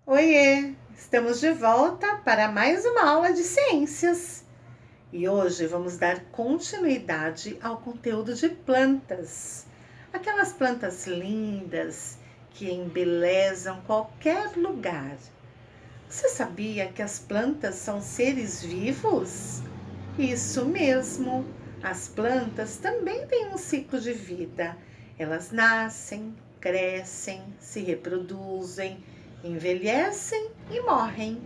Oiê! Estamos de volta para mais uma aula de ciências. E hoje vamos dar continuidade ao conteúdo de plantas. Aquelas plantas lindas que embelezam qualquer lugar. Você sabia que as plantas são seres vivos? Isso mesmo! As plantas também têm um ciclo de vida. Elas nascem, crescem, se reproduzem, envelhecem e morrem.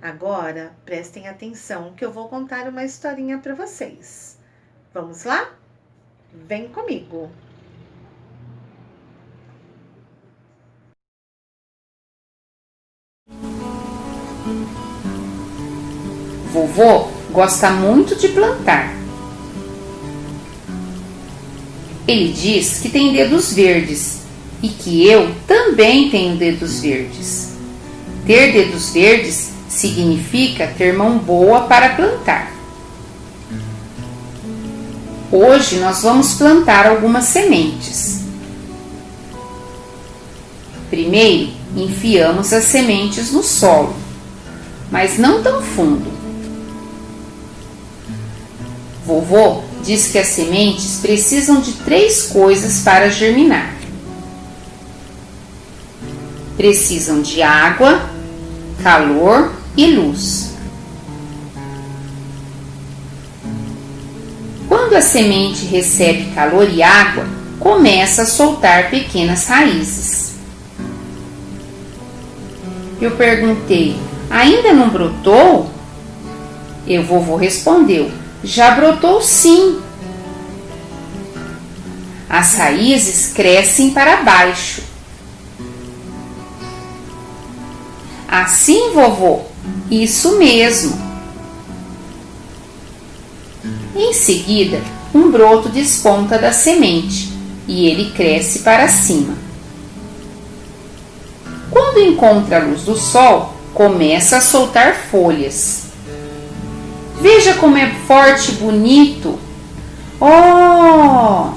Agora, prestem atenção que eu vou contar uma historinha para vocês. Vamos lá? Vem comigo! Vovô gosta muito de plantar. Ele diz que tem dedos verdes e que eu também tenho dedos verdes. Ter dedos verdes significa ter mão boa para plantar. Hoje nós vamos plantar algumas sementes. Primeiro, enfiamos as sementes no solo, mas não tão fundo. Vovô diz que as sementes precisam de 3 coisas para germinar. Precisam de água, calor e luz. Quando a semente recebe calor e água, começa a soltar pequenas raízes. Eu perguntei: ainda não brotou? E o vovô respondeu: já brotou sim. As raízes crescem para baixo. Assim, vovô? Isso mesmo. Em seguida, um broto desponta da semente e ele cresce para cima. Quando encontra a luz do sol, começa a soltar folhas. Veja como é forte e bonito. Oh!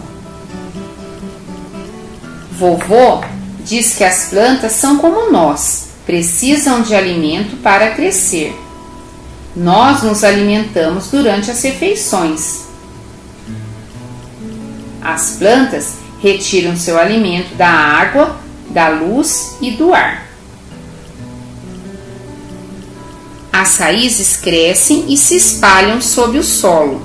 Vovô diz que as plantas são como nós, precisam de alimento para crescer. Nós nos alimentamos durante as refeições. As plantas retiram seu alimento da água, da luz e do ar. As raízes crescem e se espalham sob o solo.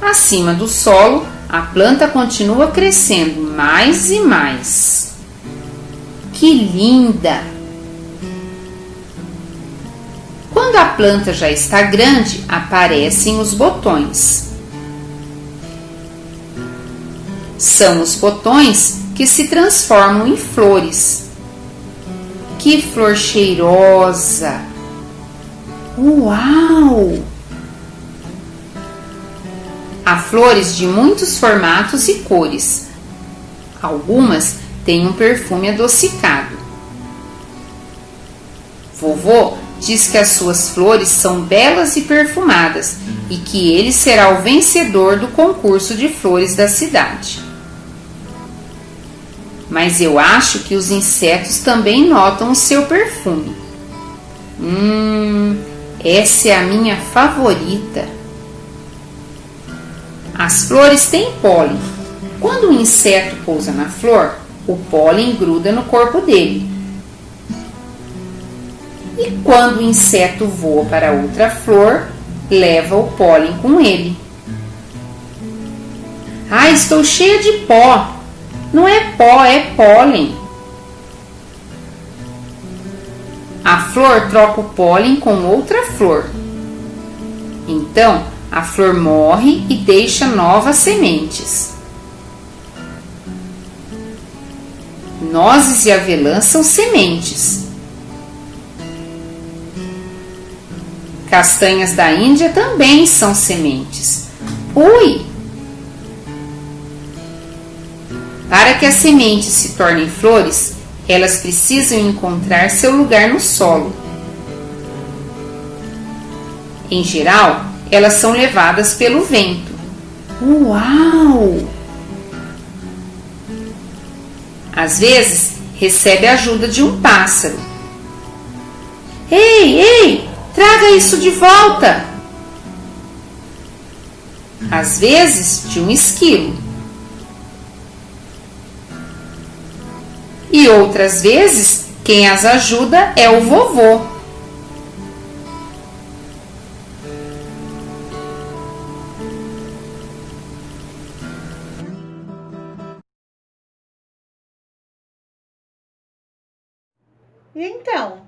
Acima do solo, a planta continua crescendo mais e mais. Que linda! Quando a planta já está grande, aparecem os botões. São os botões que se transformam em flores. Que flor cheirosa! Uau! Há flores de muitos formatos e cores. Algumas têm um perfume adocicado. Vovô diz que as suas flores são belas e perfumadas e que ele será o vencedor do concurso de flores da cidade. Mas eu acho que os insetos também notam o seu perfume. Essa é a minha favorita. As flores têm pólen. Quando um inseto pousa na flor, o pólen gruda no corpo dele. E quando o inseto voa para outra flor, leva o pólen com ele. Ah, estou cheia de pó! Não é pó, é pólen. A flor troca o pólen com outra flor. Então, a flor morre e deixa novas sementes. Nozes e avelãs são sementes. Castanhas da Índia também são sementes. Ui! Para que as sementes se tornem flores, elas precisam encontrar seu lugar no solo. Em geral, elas são levadas pelo vento. Uau! Às vezes, recebe a ajuda de um pássaro. Ei, ei, traga isso de volta! Às vezes de um esquilo. E outras vezes, quem as ajuda é o vovô. E então,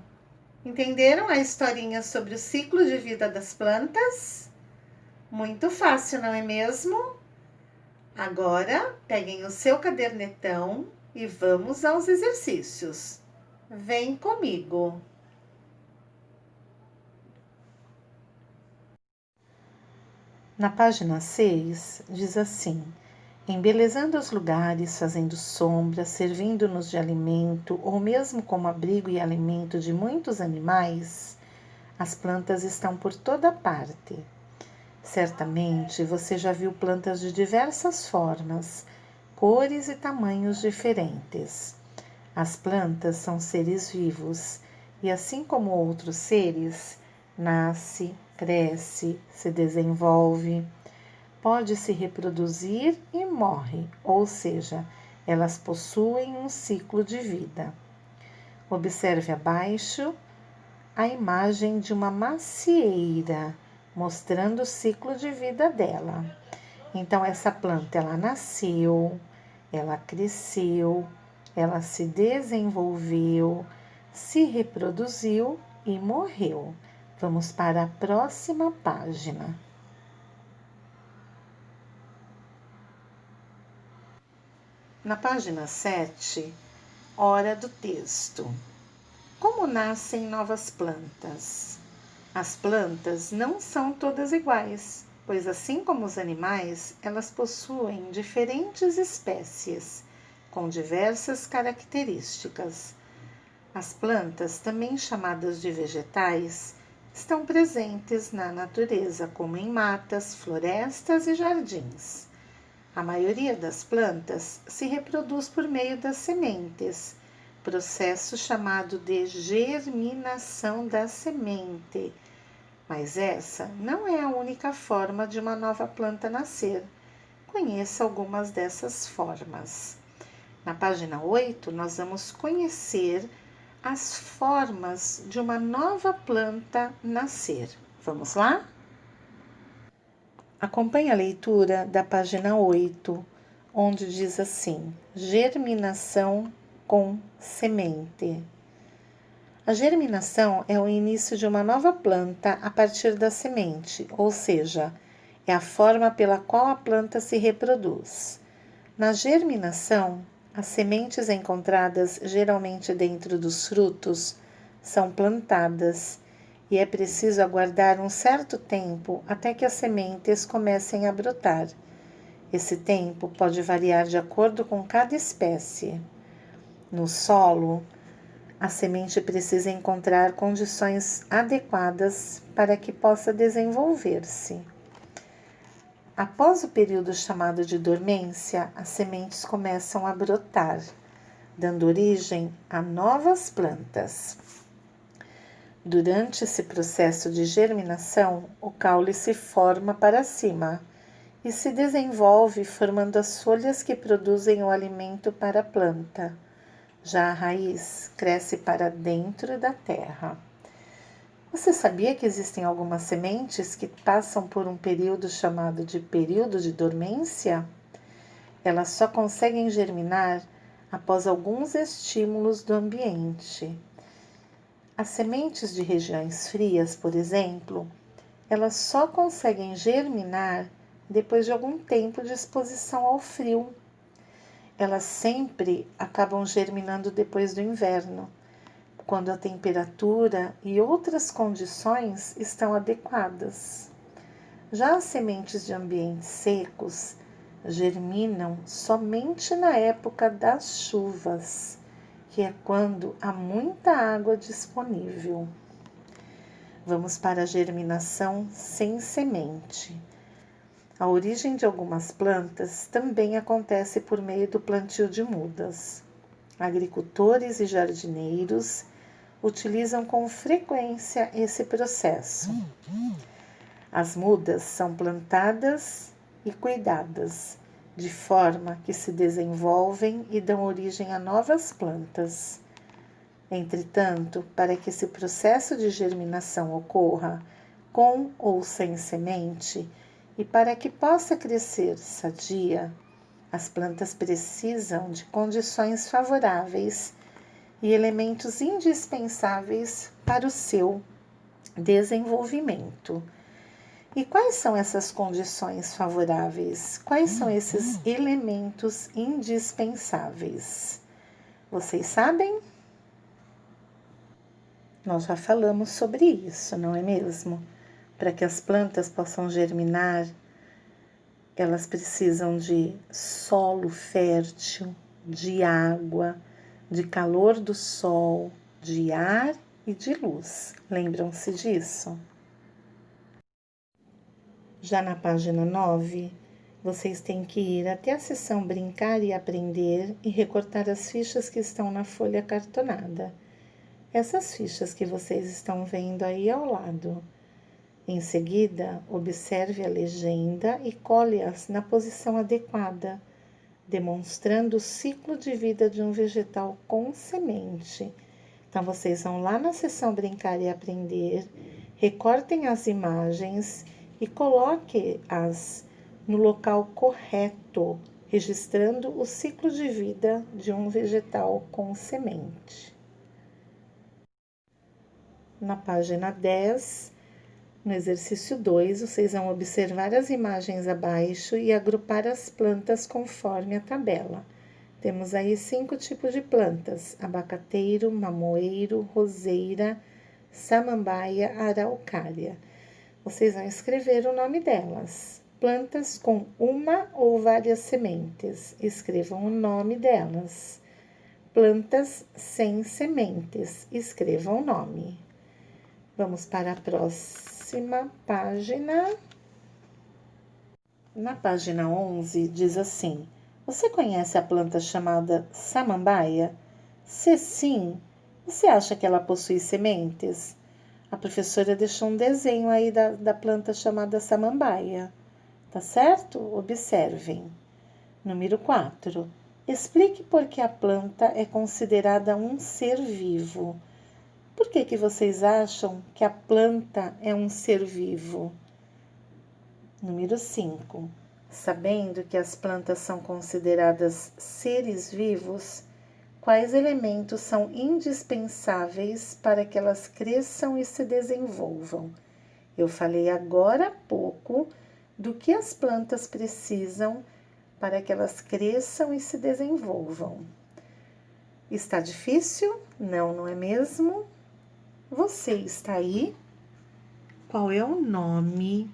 entenderam a historinha sobre o ciclo de vida das plantas? Muito fácil, não é mesmo? Agora, peguem o seu cadernetão e vamos aos exercícios. Vem comigo! Na página 6, diz assim: embelezando os lugares, fazendo sombra, servindo-nos de alimento ou mesmo como abrigo e alimento de muitos animais, as plantas estão por toda parte. Certamente você já viu plantas de diversas formas, cores e tamanhos diferentes. As plantas são seres vivos e, assim como outros seres, nasce, cresce, se desenvolve, pode se reproduzir e morre, ou seja, elas possuem um ciclo de vida. Observe abaixo a imagem de uma macieira, mostrando o ciclo de vida dela. Então, essa planta, ela nasceu, ela cresceu, ela se desenvolveu, se reproduziu e morreu. Vamos para a próxima página. Na página 7, hora do texto. Como nascem novas plantas? As plantas não são todas iguais, pois assim como os animais, elas possuem diferentes espécies, com diversas características. As plantas, também chamadas de vegetais, estão presentes na natureza, como em matas, florestas e jardins. A maioria das plantas se reproduz por meio das sementes, processo chamado de germinação da semente. Mas essa não é a única forma de uma nova planta nascer. Conheça algumas dessas formas. Na página 8, nós vamos conhecer as formas de uma nova planta nascer. Vamos lá? Acompanhe a leitura da página 8, onde diz assim: germinação com semente. A germinação é o início de uma nova planta a partir da semente, ou seja, é a forma pela qual a planta se reproduz. Na germinação, as sementes encontradas geralmente dentro dos frutos são plantadas e é preciso aguardar um certo tempo até que as sementes comecem a brotar. Esse tempo pode variar de acordo com cada espécie. No solo, a semente precisa encontrar condições adequadas para que possa desenvolver-se. Após o período chamado de dormência, as sementes começam a brotar, dando origem a novas plantas. Durante esse processo de germinação, o caule se forma para cima e se desenvolve formando as folhas que produzem o alimento para a planta. Já a raiz cresce para dentro da terra. Você sabia que existem algumas sementes que passam por um período chamado de período de dormência? Elas só conseguem germinar após alguns estímulos do ambiente. As sementes de regiões frias, por exemplo, elas só conseguem germinar depois de algum tempo de exposição ao frio. Elas sempre acabam germinando depois do inverno, quando a temperatura e outras condições estão adequadas. Já as sementes de ambientes secos germinam somente na época das chuvas, que é quando há muita água disponível. Vamos para a germinação sem semente. A origem de algumas plantas também acontece por meio do plantio de mudas. Agricultores e jardineiros utilizam com frequência esse processo. As mudas são plantadas e cuidadas, de forma que se desenvolvem e dão origem a novas plantas. Entretanto, para que esse processo de germinação ocorra com ou sem semente, e para que possa crescer sadia, as plantas precisam de condições favoráveis e elementos indispensáveis para o seu desenvolvimento. E quais são essas condições favoráveis? Quais são esses elementos indispensáveis? Vocês sabem? Nós já falamos sobre isso, não é mesmo? Para que as plantas possam germinar, elas precisam de solo fértil, de água, de calor do sol, de ar e de luz. Lembram-se disso? Já na página 9, vocês têm que ir até a seção Brincar e Aprender e recortar as fichas que estão na folha cartonada. Essas fichas que vocês estão vendo aí ao lado. Em seguida, observe a legenda e cole-as na posição adequada, demonstrando o ciclo de vida de um vegetal com semente. Então, vocês vão lá na seção Brincar e Aprender, recortem as imagens e coloquem-as no local correto, registrando o ciclo de vida de um vegetal com semente. Na página 10, no exercício 2, vocês vão observar as imagens abaixo e agrupar as plantas conforme a tabela. Temos aí 5 tipos de plantas: abacateiro, mamoeiro, roseira, samambaia, araucária. Vocês vão escrever o nome delas. Plantas com uma ou várias sementes, escrevam o nome delas. Plantas sem sementes, escrevam o nome. Vamos para a próxima página. Na página 11, diz assim: você conhece a planta chamada samambaia? Se sim, você acha que ela possui sementes? A professora deixou um desenho aí da planta chamada samambaia. Tá certo? Observem. Número 4. Explique por que a planta é considerada um ser vivo. Por que vocês acham que a planta é um ser vivo? Número 5. Sabendo que as plantas são consideradas seres vivos, quais elementos são indispensáveis para que elas cresçam e se desenvolvam? Eu falei agora há pouco do que as plantas precisam para que elas cresçam e se desenvolvam. Está difícil? Não, não é mesmo? Você está aí? Qual é o nome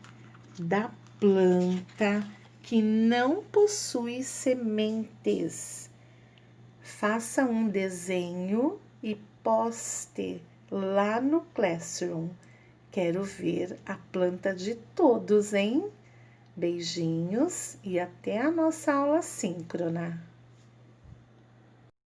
da planta que não possui sementes? Faça um desenho e poste lá no Classroom. Quero ver a planta de todos, hein? Beijinhos e até a nossa aula síncrona.